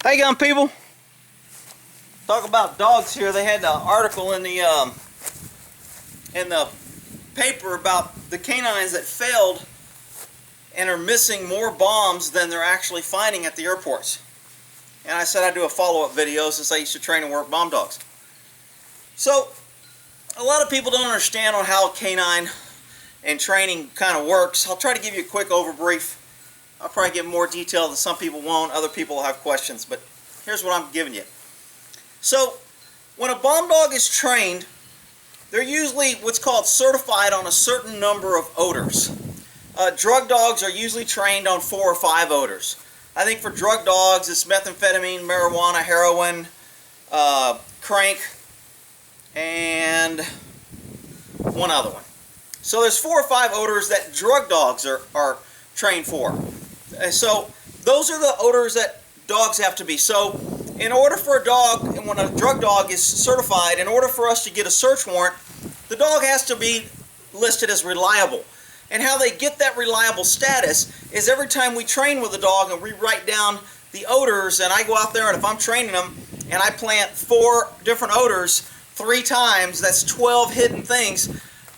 How you going, people? Talk about dogs here. They had an article in the paper about the canines that failed and are missing more bombs than they're actually finding at the airports. And I said I'd do a follow-up video since I used to train and work bomb dogs. So, a lot of people don't understand on how canine and training kind of works. I'll try to give you a quick overbrief. I'll probably give more detail than some people won't. Other people will have questions, but here's what I'm giving you. So, when a bomb dog is trained, they're usually what's called certified on a certain number of odors. Drug dogs are usually trained on 4 or 5 odors. I think for drug dogs, it's methamphetamine, marijuana, heroin, crank, and one other one. So there's 4 or 5 odors that drug dogs are trained for. And so those are the odors that dogs have to be. So in order for a dog, and when a drug dog is certified, in order for us to get a search warrant, the dog has to be listed as reliable. And how they get that reliable status is every time we train with a dog and we write down the odors, and I go out there and if I'm training them and I plant 4 different odors 3 times, that's 12 hidden things,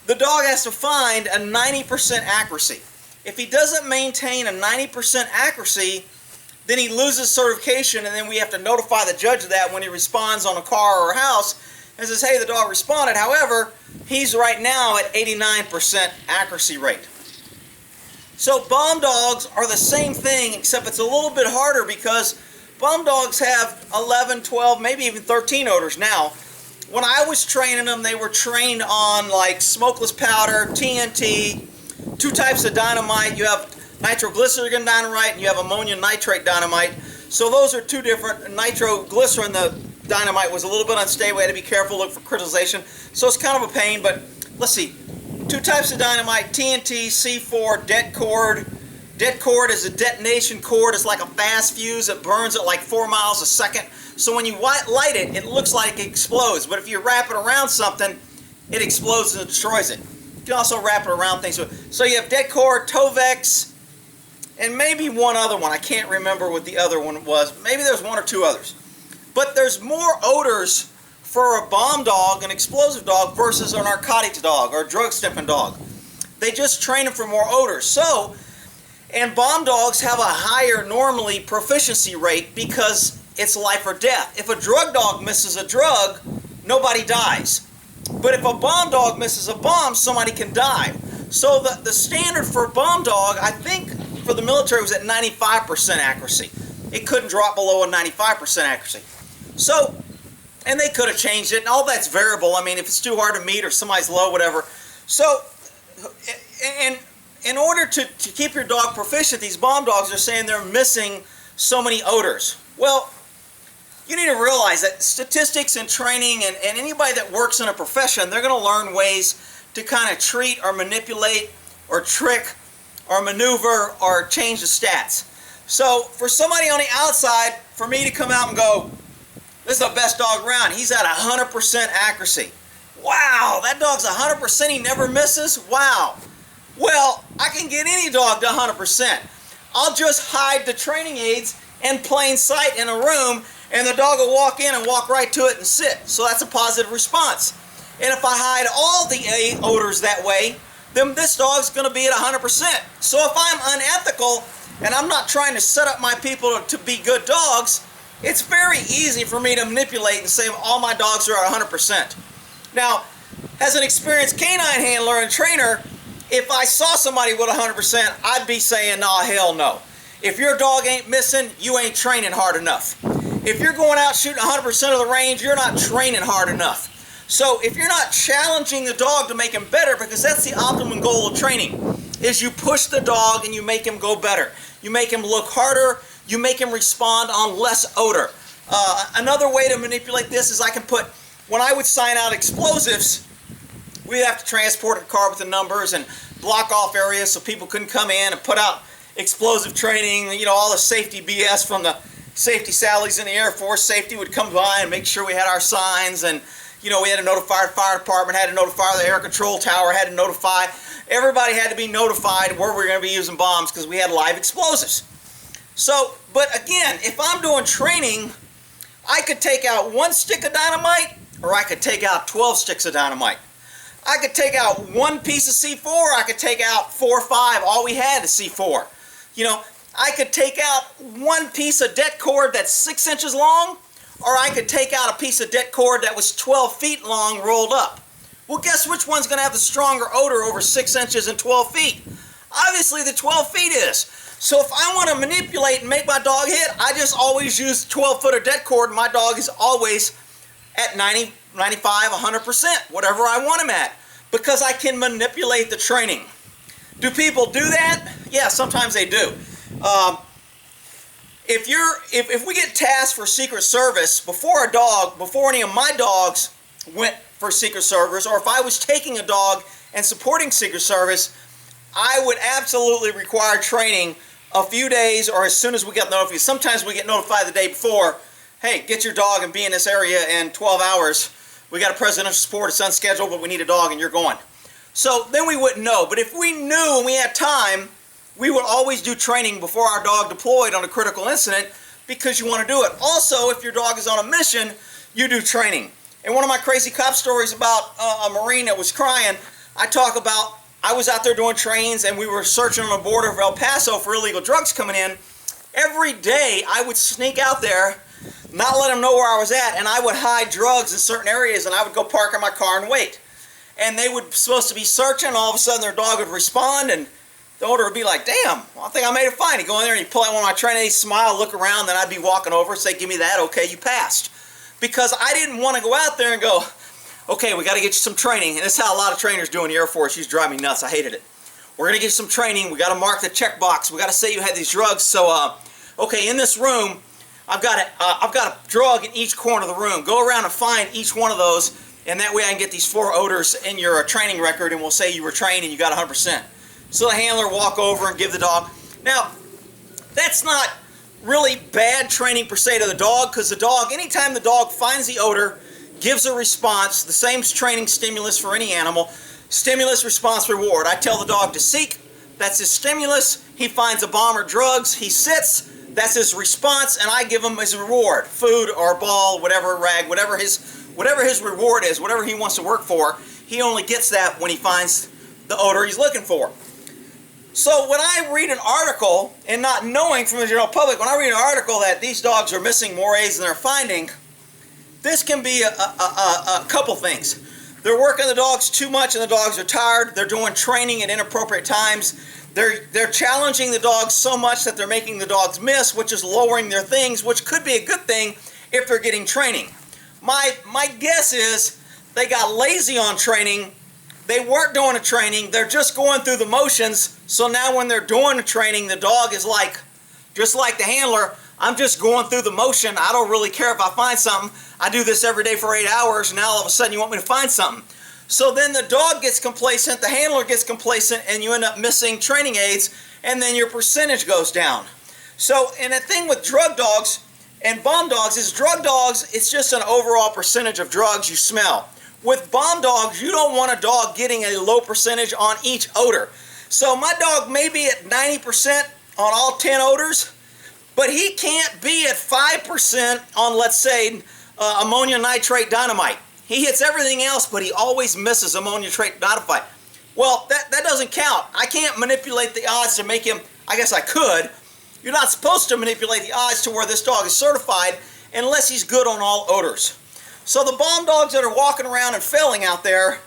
the dog has to find a 90% accuracy. If he doesn't maintain a 90% accuracy, then he loses certification, and then we have to notify the judge of that when he responds on a car or a house and says, hey, the dog responded. However, he's right now at 89% accuracy rate. So bomb dogs are the same thing, except it's a little bit harder because bomb dogs have 11, 12, maybe even 13 odors now. When I was training them, they were trained on like smokeless powder, TNT, 2 types of dynamite. You have nitroglycerin dynamite and you have ammonium nitrate dynamite. So those are 2 different. Nitroglycerin, the dynamite, was a little bit unstable. We had to be careful, look for crystallization. So it's kind of a pain, but let's see. 2 types of dynamite, TNT, C4, det cord. Det cord is a detonation cord. It's like a fast fuse. It burns at like 4 miles a second. So when you light it, it looks like it explodes. But if you wrap it around something, it explodes and destroys it. You can also wrap it around things. So you have det cord, Tovex, and maybe one other one. I can't remember what the other one was. Maybe there's 1 or 2 others. But there's more odors for a bomb dog, an explosive dog, versus a narcotics dog or a drug sniffing dog. They just train them for more odors. So, and bomb dogs have a higher normally proficiency rate because it's life or death. If a drug dog misses a drug, nobody dies. But if a bomb dog misses a bomb, somebody can die. So the standard for a bomb dog, I think for the military, was at 95% accuracy. It couldn't drop below a 95% accuracy. So, and they could have changed it, and all that's variable. I mean, if it's too hard to meet or somebody's low, whatever. So, and in order to keep your dog proficient, these bomb dogs are saying they're missing so many odors. Well, you need to realize that statistics and training and anybody that works in a profession, they're going to learn ways to kind of treat or manipulate or trick or maneuver or change the stats. So for somebody on the outside, for me to come out and go, this is the best dog around, he's at 100% accuracy. Wow, that dog's 100%, he never misses? Wow. Well, I can get any dog to 100%. I'll just hide the training aids in plain sight in a room, and the dog will walk in and walk right to it and sit. So that's a positive response. And if I hide all the odors that way, then this dog's going to be at 100%. So if I'm unethical and I'm not trying to set up my people to be good dogs, it's very easy for me to manipulate and say all my dogs are at 100%. Now, as an experienced canine handler and trainer, if I saw somebody with 100%, I'd be saying, nah, hell no. If your dog ain't missing, you ain't training hard enough. If you're going out shooting 100% of the range, you're not training hard enough. So if you're not challenging the dog to make him better, because that's the optimum goal of training, is you push the dog and you make him go better. You make him look harder, you make him respond on less odor. Another way to manipulate this is I can put, when I would sign out explosives, we'd have to transport a car with the numbers and block off areas so people couldn't come in and put out explosive training, you know, all the safety BS from the safety Sallies in the Air Force. Safety would come by and make sure we had our signs, and you know, we had to notify the fire department, had to notify the air control tower, had to notify, everybody had to be notified where we were going to be using bombs because we had live explosives. So, but again, if I'm doing training, I could take out 1 stick of dynamite, or I could take out 12 sticks of dynamite. I could take out 1 piece of C4, I could take out 4 or 5, all we had is C4. You know, I could take out 1 piece of det cord that's 6 inches long, or I could take out a piece of det cord that was 12 feet long rolled up. Well, guess which one's going to have the stronger odor over 6 inches and 12 feet? Obviously the 12 feet is. So if I want to manipulate and make my dog hit, I just always use 12-foot of det cord, and my dog is always at 90, 95, 100%, whatever I want him at, because I can manipulate the training. Do people do that? Yeah, sometimes they do. If we get tasked for Secret Service before any of my dogs went for Secret Service, or if I was taking a dog and supporting Secret Service, I would absolutely require training a few days or as soon as we get notified. Sometimes we get notified the day before, hey, get your dog and be in this area in 12 hours. We got a presidential support, it's unscheduled, but we need a dog and you're going. So then we wouldn't know. But if we knew and we had time, we would always do training before our dog deployed on a critical incident, because you want to do it. Also, if your dog is on a mission, you do training. And one of my crazy cop stories about a Marine that was crying, I talk about I was out there doing trains and we were searching on the border of El Paso for illegal drugs coming in. Every day I would sneak out there, not let them know where I was at, and I would hide drugs in certain areas, and I would go park in my car and wait. And they would supposed to be searching, all of a sudden their dog would respond, and the owner would be like, damn, well, I think I made it fine. He'd go in there and he'd pull out one of my trainees, smile, look around, then I'd be walking over, say, give me that, okay, you passed. Because I didn't want to go out there and go, okay, we got to get you some training. And this is how a lot of trainers do in the Air Force. Used to drive me nuts. I hated it. We're going to get you some training. We got to mark the checkbox. We got to say you had these drugs. So, okay, in this room, I've got a drug in each corner of the room. Go around and find each one of those, and that way I can get these 4 odors in your training record, and we'll say you were trained and you got 100%. So the handler walk over and give the dog. Now, that's not really bad training per se to the dog, because the dog, anytime the dog finds the odor, gives a response, the same training stimulus for any animal, stimulus, response, reward. I tell the dog to seek, that's his stimulus. He finds a bomb or drugs, he sits, that's his response, and I give him his reward, food or ball, whatever, rag, whatever his reward is, whatever he wants to work for. He only gets that when he finds the odor he's looking for. So when I read an article, and not knowing from the general public, when I read an article that these dogs are missing more A's than they're finding, this can be a couple things. They're working the dogs too much and the dogs are tired. They're doing training at inappropriate times. They're challenging the dogs so much that they're making the dogs miss, which is lowering their things, which could be a good thing if they're getting training. My guess is they got lazy on training. They weren't doing a training. They're just going through the motions. So now when they're doing the training, the dog is like, just like the handler, I'm just going through the motion. I don't really care if I find something. I do this every day for 8 hours, and now all of a sudden you want me to find something. So then the dog gets complacent, the handler gets complacent, and you end up missing training aids, and then your percentage goes down. So, and the thing with drug dogs and bomb dogs is drug dogs, it's just an overall percentage of drugs you smell. With bomb dogs, you don't want a dog getting a low percentage on each odor. So my dog may be at 90% on all 10 odors, but he can't be at 5% on, let's say, ammonia nitrate dynamite. He hits everything else, but he always misses ammonia nitrate dynamite. Well, that doesn't count. I can't manipulate the odds to make him, I guess I could. You're not supposed to manipulate the odds to where this dog is certified unless he's good on all odors. So the bomb dogs that are walking around and failing out there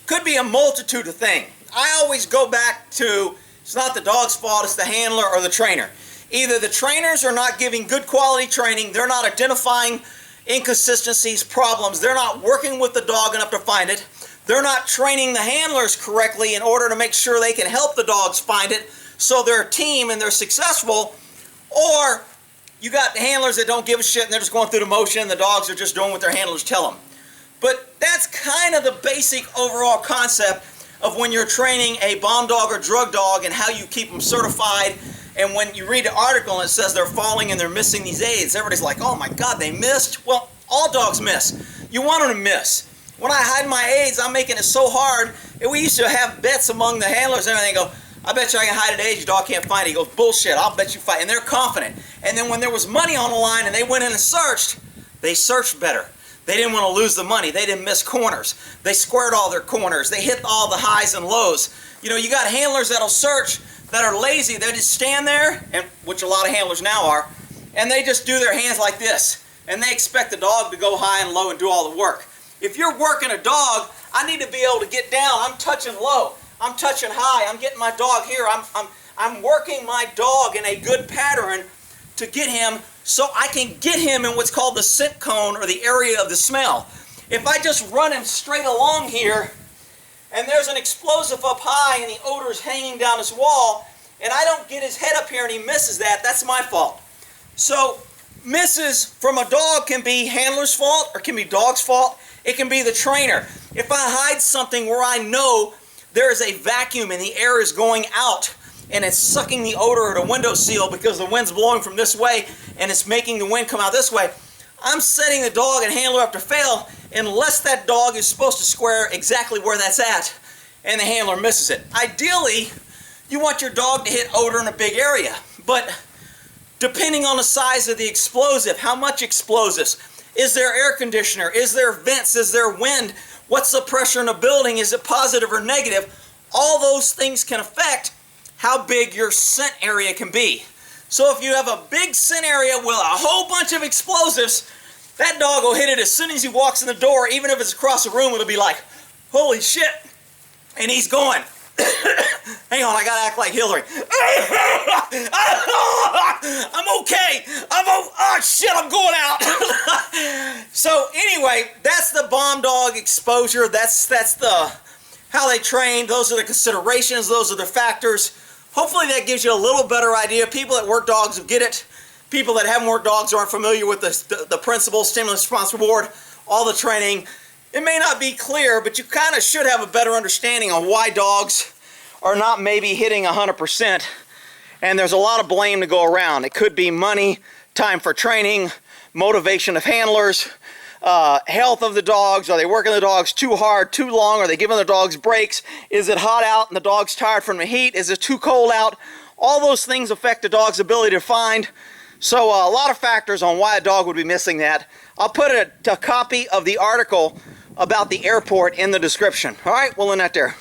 could be a multitude of things. I always go back to, it's not the dog's fault, it's the handler or the trainer. Either the trainers are not giving good quality training, they're not identifying inconsistencies, problems, they're not working with the dog enough to find it, they're not training the handlers correctly in order to make sure they can help the dogs find it so they're a team and they're successful, or you got the handlers that don't give a shit and they're just going through the motion and the dogs are just doing what their handlers tell them. But that's kind of the basic overall concept of when you're training a bomb dog or drug dog and how you keep them certified. And when you read the article and it says they're falling and they're missing these aids, everybody's like, oh my God, they missed. Well, all dogs miss. You want them to miss. When I hide my aids, I'm making it so hard. And we used to have bets among the handlers and everything. I bet you I can hide at age, your dog can't find it. He goes, bullshit, I'll bet you find it. And they're confident. And then when there was money on the line and they went in and searched, they searched better. They didn't want to lose the money. They didn't miss corners. They squared all their corners. They hit all the highs and lows. You know, you got handlers that'll search that are lazy. They just stand there, and which a lot of handlers now are, and they just do their hands like this. And they expect the dog to go high and low and do all the work. If you're working a dog, I need to be able to get down. I'm touching low. I'm touching high. I'm getting my dog here. I'm working my dog in a good pattern to get him so I can get him in what's called the scent cone, or the area of the smell. If I just run him straight along here and there's an explosive up high and the odor's hanging down his wall and I don't get his head up here and he misses that, that's my fault. So misses from a dog can be handler's fault or can be dog's fault. It can be the trainer. If I hide something where I know there is a vacuum and the air is going out and it's sucking the odor of the window seal because the wind's blowing from this way and it's making the wind come out this way, I'm setting the dog and handler up to fail unless that dog is supposed to square exactly where that's at and the handler misses it. Ideally, you want your dog to hit odor in a big area, but depending on the size of the explosive, how much explosives, is there air conditioner, is there vents, is there wind, what's the pressure in the building, is it positive or negative, all those things can affect how big your scent area can be. So if you have a big scent area with a whole bunch of explosives, that dog will hit it as soon as he walks in the door. Even if it's across the room, it'll be like, holy shit, and he's going. Hang on, I gotta act like Hillary. I'm okay. Oh shit, I'm going out. So anyway, that's the bomb dog exposure. That's the how they train. Those are the considerations. Those are the factors. Hopefully that gives you a little better idea. People that work dogs will get it. People that haven't worked dogs aren't familiar with the principles, stimulus, response, reward, all the training. It may not be clear, but you kind of should have a better understanding on why dogs are not maybe hitting 100%. And there's a lot of blame to go around. It could be money, time for training, motivation of handlers, health of the dogs. Are they working the dogs too hard, too long? Are they giving the dogs breaks? Is it hot out and the dog's tired from the heat? Is it too cold out? All those things affect the dog's ability to find. So a lot of factors on why a dog would be missing that. I'll put a copy of the article about the airport in the description. All right, we'll end that there.